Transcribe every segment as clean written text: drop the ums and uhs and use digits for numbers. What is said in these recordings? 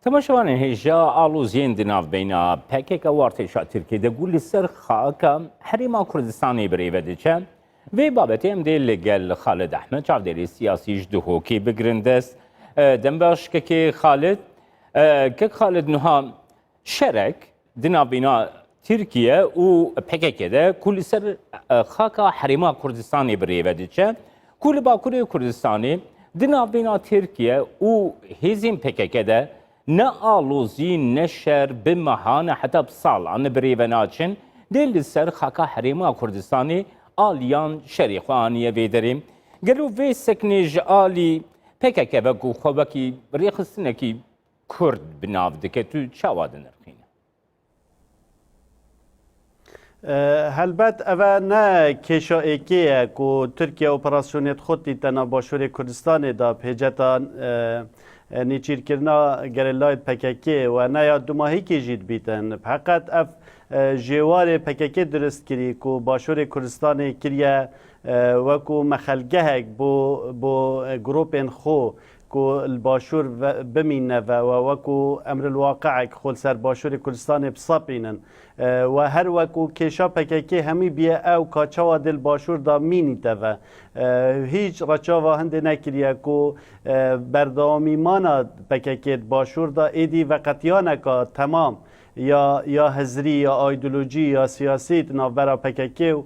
تماشاوان هجا آلوزین دناف بینا پکک وارتشا ترکی ده گولی سر خاکا حریما کردستانی بریوده چه وی بابتی ام دی لگل خالد احمد چاودری سیاسیش دهوکی بگرندست دنباش که خالد نها شرک دناف بینا ترکیه و پکک ده گولی سر خاکا حریما کردستانی بریوده چه گولی باکوری کردستانی دناف بینا ترکیه و هزین پکک ده نه آلوزی نه شر بمهانه حتی بسال آن بریوناچن دل سر خاکا حریما کردستانی آلیان شریخوانیه ویدریم گلو وی سکنیج آلی پکک بگو خوبکی ریخستنکی کرد بناو دکه تو چاواد نرخینه هلبت اوه نه کشا ایکیه که ترکیه اپراسیونیت خودی تنا باشور کردستان دا پیجتان نیچیر کرنا گرلایت پککی و نه یا دو ماهی که جید بیتن فقط اف جوار پککی درست کری که باشور کردستان کریه و که مخلگه بو گروپین خو که الباشور بمینه و که امر الواقع خول سر باشور کردستان بصابینن و هر وکو کشا پککی همی بیه او کاچاوا دل باشور دا مینیته و هیچ رچاوا هنده نکریه که بردامی مانا پککی باشور دا ایدی وقتیانه که تمام یا هزری یا ایدولوژی یا سیاسی ناورا پککی و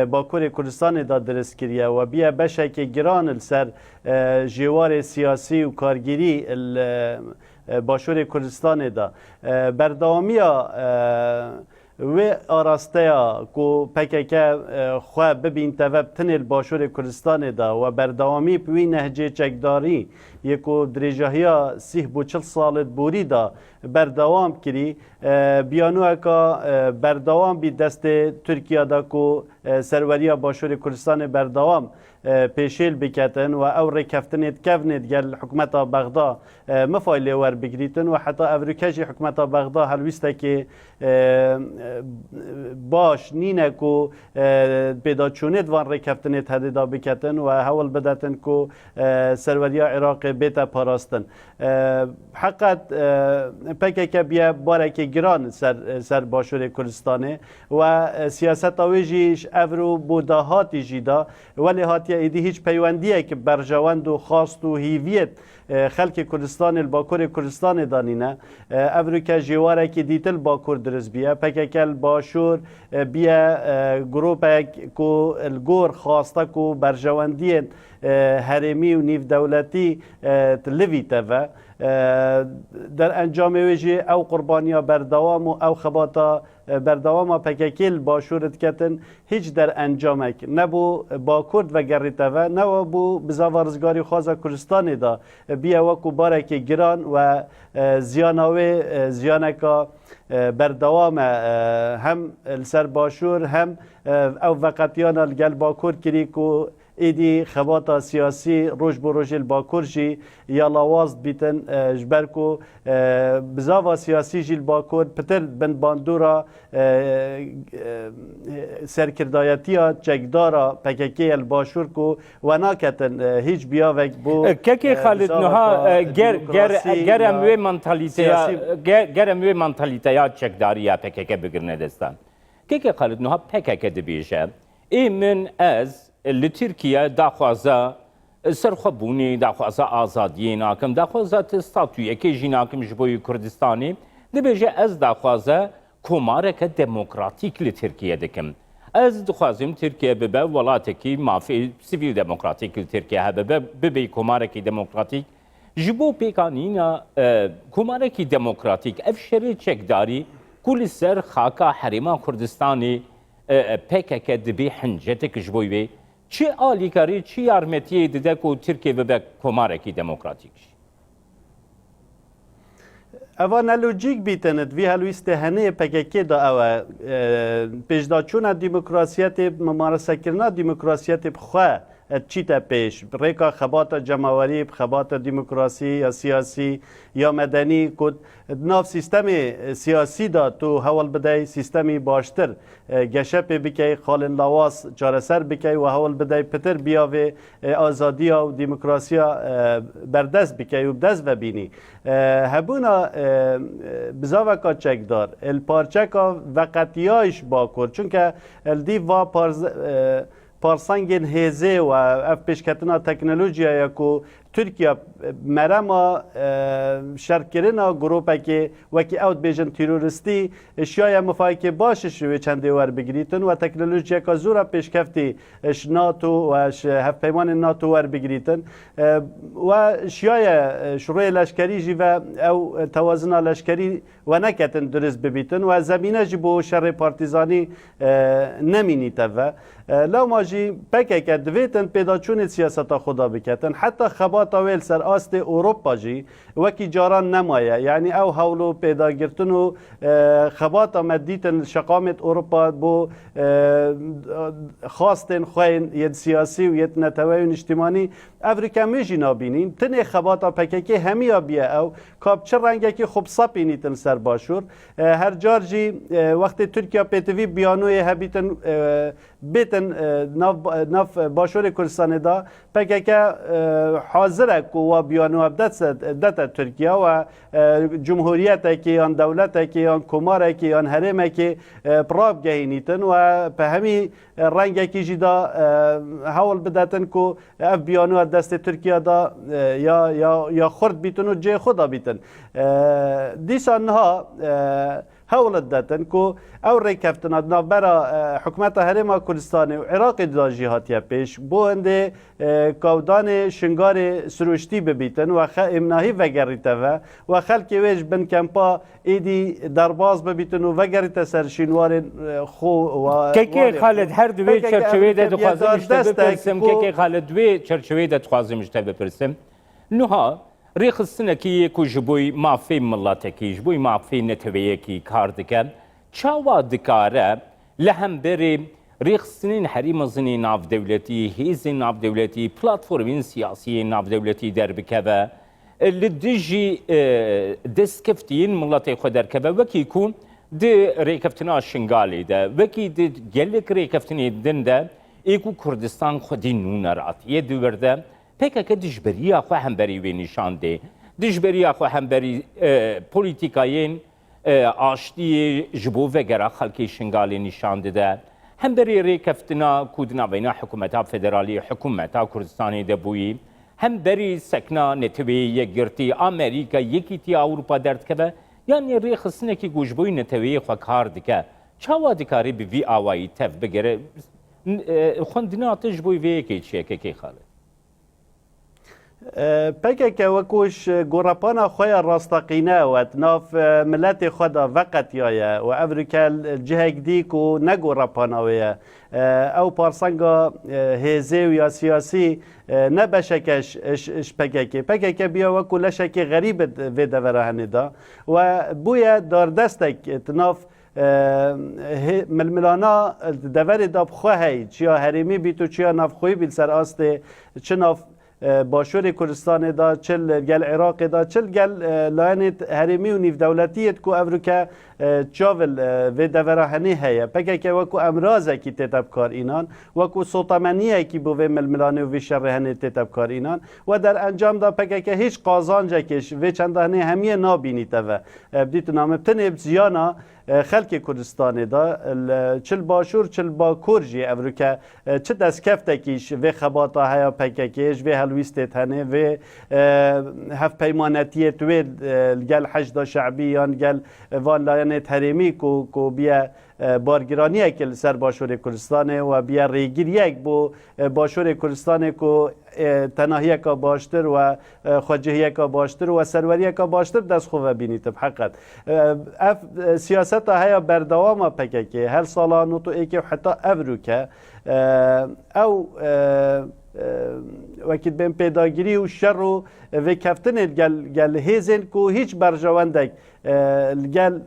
باکور کردستان دا درست کریه و بیه بشه که گران سر جوار سیاسی و کارگیری باشور کردستان دا بردامی و آراسته که پککه خواه ببین توب تنل باشور کردستان دا و بردوامی پوی نهجه چکداری یکو دریجاهیا 30 سالت بوری دا بردوام کری بیانوه که بردوام بی دست ترکیه دا که سروریا باشور کردستان بردوام پیشیل بکتن و او رکفتنید کفنید گل حکومت بغدا مفایل ور بگریتن و حتی افریکاجی حکومت بغدا هلویسته که باش نینه که پیدا چونید وان رکفتنید هدیدا بکتن و حول بدتن که سروریا عراق بیتا پاراستن حقیقت پکه که بیا بارک گران سر باشور کردستانه و سیاست آویجیش افرو بوداهاتی جیدا ولی هاتی ایدی هیچ پیوندیه که برجواند و خواست و هیویت خلق کردستان الباکور کردستان دانینه افرو که جواره که دیتل باکور درست بیه پکه که الباشور بیه گروپه که الگور خواسته که برجواندی هرمی و نیف دولتی تلویته و در انجام ویجی او قربانیا بردوام و او خباتا بردوام پککیل باشورت کتن هیچ در انجامک نبو با کرد و گریته و نبو بزاوارزگاری خوازا کردستان دا بیا وکو بارک گران و زیاناوی زیانکا بردوام هم سر باشور هم او وقتیان الگل با کرد کری که ایدی خباتا سیاسی روش بروش الباکور جی یا لواز بیتن جبرکو بزاوا سیاسی جی الباکور پتر بن باندورا سرکردایتی ها چکدارا پککی الباشور کو و ناکتن هیچ بیاوک بو که خالد نها گرم وی منتالیته یا چکداری یا پککی بگرنه دستان که خالد نها پککی دبیشه ای من از لترکیه داخوازه سرخوبونی داخوازه آزادی ناکم داخوازه تستاتویه که جی ناکم جبوی کردستانی دبیجه از داخوازه کمارک دموکراتیک لترکیه دکم از دخوازم ترکیه ببه ولاتکی مافی سیویل دموکراتیک لترکیه ببه کمارکی دموکراتیک جبو پیکانینا کمارکی دموکراتیک افشری چکداری کل سر خاکا حریما کردستانی پکک دبی حنجتک جبوی چه آلیکاری چه یارمتیه دیده که ترکیه ببه کمارکی دموکراتیک اوه نلوجیک بیتند وی هلویسته هنه پککی دا اوه پیشداچون دموکراسیت ممارسه کرنا دموکراسیت بخواه چیتا پیش ریکا خبات جماوری خبات دموکراسی یا سیاسی یا مدنی کد ناف سیستم سیاسی دا تو حوال بدای سیستمی باشتر گشپ بکی خالن لواس چارسر بکی و حوال بدای پتر بیاوه آزادی و دموکراسی بردست بکی و بدست و بینی هبونا بزاوکا چک دار الپارچکا وقتیایش باکر چونکه الدی و پارسنگین هزه و اف پیشکتنا تکنولوژیا یا کو ترکیه مرما شرکرنا گروپه که وکی اوت بیجن تروریستی اشیای مفاهی باشش روی چنده ور بگیریتن و تکنولوژیا که زورا پیشکفتی اش ناتو و هفت پیمان ناتو ور بگیریتن و اشیای شروع لشکری جی و او توازن لشکری و نکتن درست ببیتن و زمینه جی بو شر پارتیزانی نمینی توا لو ماجی پکه که دویتن پیدا چون سیاستا خدا بکتن حتی خبات ویل سر آست اروپا جی وکی جاران نمایه یعنی او حولو پیدا گرتن و خبات مدیتن شقامت اروپا بو خواستن خوین ید سیاسی و ید نتوین اجتماعی افریقا میجی نابینین تنه خبات پکه که همیا بیه او کاب چه رنگه که خوب سپینیتن سر باشور هر جار جی وقت ترکیه پیتوی بیانوی هبیتن بیتن ناف باشور کردستان دا پکه که حاضر و بیانو دت ترکیه و جمهوریت که آن دولت که آن کمار که آن حرم که پراب گهینیتن و به همین رنگ که جدا حول بداتن که اف بیانو دست ترکیه دا یا خرد بیتن و جه خدا بیتن دیسان ها حولت داتن که او ریکفتن برا حکومت حرم کردستان و عراق دا جهاتیا پیش بو هنده کودان شنگار سروشتی ببیتن و امناهی وگریتا و خلق ویج بن کمپا ایدی درباز ببیتن و وگریتا سرشینوار خو و که خالد هر دوی چرچوی ده دخوازمشته بپرسم که خالد دوی چرچوی ده دخوازمشته بپرسم نوها ریخستنه که یکو جبوی مافی ملاتکی جبوی مافی نتویه کی کار دکن چاوا دکاره لهم بری ریخستنین حریم زنی ناف دولتی هیزی ناف دولتی پلاتفورمین سیاسی ناف دولتی در بکوه لدیجی دستکفتین ملاتی خود در کبه وکی کون دی ریکفتنا شنگالی ده وکی دی گلک ریکفتنی دن ده ایکو کردستان خودی نونرات یه دورده پکه که دجبری خو همبری و نشان ده دجبری خو همبری پولیتیکاین آشتی جبو وگرا خلکی شنگالی نشان ده همبری ریکفتنا کودنا بین حکومتا فدرالی حکومتا کردستانی ده بویی همبری سکنا نتوی یگرتی امریکا یکی تی اروپا درد که یعنی ریخستنه که گوشبوی نتوی خو کار دکه چاوا دکاری به وی آوایی تف بگره خوندنا تجبوی وی که چیه که خاله پکه که وکوش گورپانا خوی راستقینه و ناف ملت خدا وقت یایه و افریقا جهک دیک و نگورپاناویه او پارسنگا هزه و یا سیاسی نبشکش پکه که بیا وکو لشک غریب و دورهنه دا و بویا دار دستک تناف ململانا دور داب خواهی چیا حریمی بیتو چیا ناف خوی بیل سر آسته چه ناف باشور کردستان دا چل گل عراق دا چل گل لاینت حریمی و نیف دولتیت کو افریقا چاول و دورهنی هیا پکه که وکو امراضه کی تتب کار اینان وکو سلطمانیه کی بو و ململانه و شرهنه تتب کار اینان و در انجام دا پکه که هیچ قازانجه کش و چندانه همیه نابینی تا بدیت نام بتنه زیانا خلق کردستان دا چل باشور چل با کرجی افریقا چه دست کفته کیش و خباتا هیا پکه کش و هلویستت هنه و هف پیمانتیت و گل حشد شعبی یا گل وان لایانت حریمی کو بیا بارگرانی که سر باشور کردستان و بیا ریگیر یک بو باشور کردستان کو تناهی که باشتر و خواجهی که باشتر و سروری که باشتر دست خواه بینید حقیقت سیاست های بردوام پکه که هر سالا نوتو ای که حتی افرو که او وکیل بین پیداگیری و شر و و کفتن گل هیزن کو هیچ برجواندک گل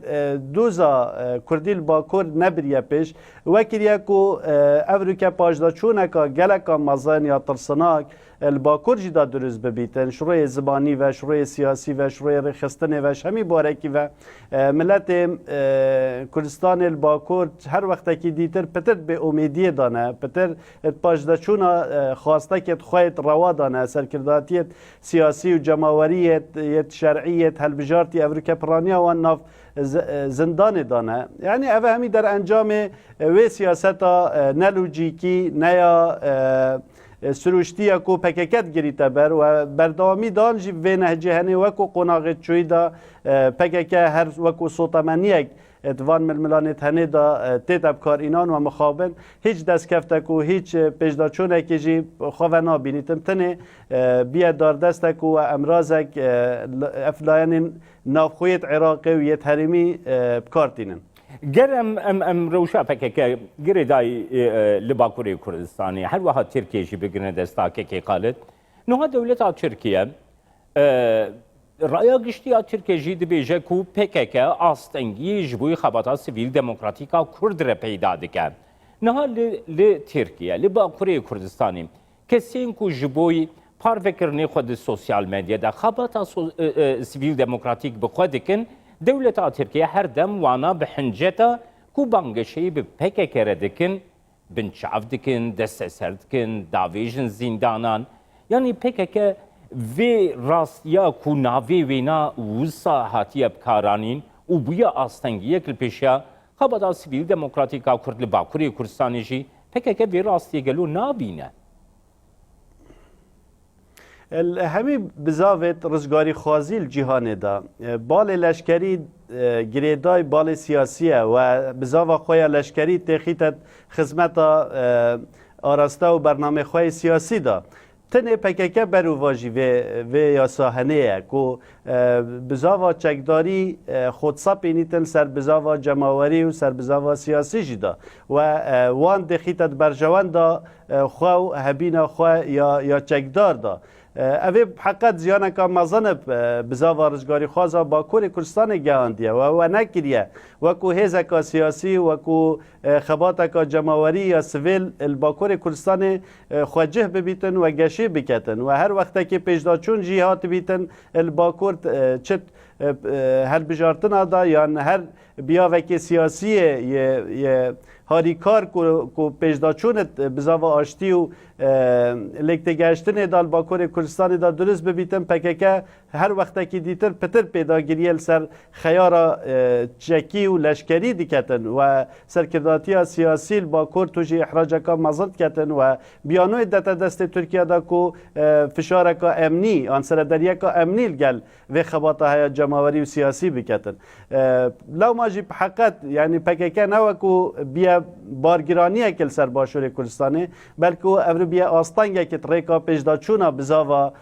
دوزا کردیل باکور نبریه پیش وکیل کو افریقا پاجدا چونکا گلکا مزان یا ترسناک الباکور جدا درست ببیتن شروع زبانی و شروع سیاسی و شروع رخصتن و همی بارکی و ملت کردستان الباکور هر وقت که دیتر پتر به امیدی دانه پتر پاجدا چونا خواسته که خواهد روا دانه سرکرداتیت سیاسی و جماوریت شرعیت هلبجارتی افریقا پرانیا و ناف زندان دانه یعنی اوه همی در انجام و سیاست نلوجیکی نیا سروشتی کو پککت گریته بر و بردامی دان جی و نهجه هنی وکو قناغت چوی دا پکک هر وکو سوطمانیک اتوان ململانت هنی دا تیتب کار اینان و مخابن هیچ دست کفتک و هیچ پیجدا چونه که جی خواه نابینیتم تنه بیا دار دستک و امرازک افلاین نافخویت عراقی و یت هرمی بکارتینن گرم ام روشا فکر گری دای لباکوری کردستانی هر وقت ترکیه جی بگرنه دستا که قالت نوها دولت ترکیه رأی گشتی ترکیه جی دبیجه کو PKK آستنگی جبوی خباتا سیویل دموکراتیکا کرد را پیدا دکن نوها ترکیه لباکوری کردستانی کسین کو جبوی پاروکرنی خود سوسیال مدیا دا خباتا سیویل دموکراتیک بخود دکن دولت ترکیه هر دم وانا به حنجتا کو بانگشی به PKK ردکن بنچاف دکن دست سر دکن داویجن زندانان یعنی PKK وی راستیا کو ناوی وینا وسا هاتیه بکارانین و بویا آستنگیه کل پیشیا خبادا سیویل دموکراتیکا کرد لباکوری کردستانی جی PKK وی راستیه گلو نابینه همی بزاوت رزگاری خوازی جهان دا بال لشکری گریدای بال سیاسیه و بزاو خوی لشکری تخیت خدمت آراسته و برنامه خوی سیاسی دا تنه PKK برو واجی و یا ساحنه کو بزاوا چکداری خودسا پینیتن سر بزاوا جماوری و سر بزاوا سیاسی جدا و وان دخیتت برجوان دا خو هبینا خو یا چکدار دا اوی حقیقت زیانه که مزن بزاوا رزگاری خوازا با کوری کردستان گهاندیه و نکریه وکو هیزکا سیاسی وکو خباتکا جماوری یا سویل با کوری کردستان خواجه ببیتن و گشی بکتن و هر وقت که پیشداچون جیهات بیتن با کرد چت هر بجارتنا دا یا هر بیاوکی سیاسی هاریکار کو پیشداچونت بزاوا آشتی و لکتگشتن دال باکور کردستان دا درست ببیتن PKK هر وقت که دیتر پتر پیداگیریل سر خیارا چکی و لشکری دیکتن و سرکرداتی سیاسی باکور توجی احراجکا مزد کتن و بیانوی دست ترکیه دا کو فشارکا امنی آن سردریکا امنی گل و خباتا های جماوری و سیاسی بکتن لو ماجی حقیقت یعنی PKK نوکو بیا بارگیرانی کل سر باشور کردستانه بلکه افرو بیا آستانگه که تریکا پیشداچونا بزاوا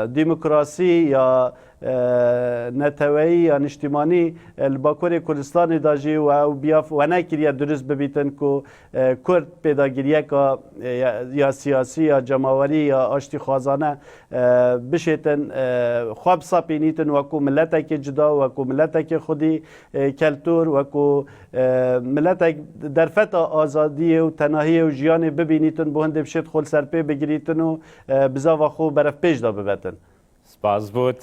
دموکراسی یا نتوایی یا نشتیمانی الباکور کردستان داجی و بیاف و نکریه درست ببیتن که کرد پیداگیریه که یا سیاسی یا جماوری یا آشتی خوازانه بشیتن خواب ساپینیتن وکو ملت که جدا وکو ملت که خودی کلتور وکو ملت در فتا آزادی و تناهی و جیان ببینیتن بهنده بشید خول سرپی بگیریتن و بزاوا خو برف پیش دا ببتن سپاس بود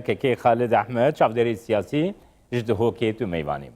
که خالد احمد چافداری سیاسی جده هوکی تو میوانی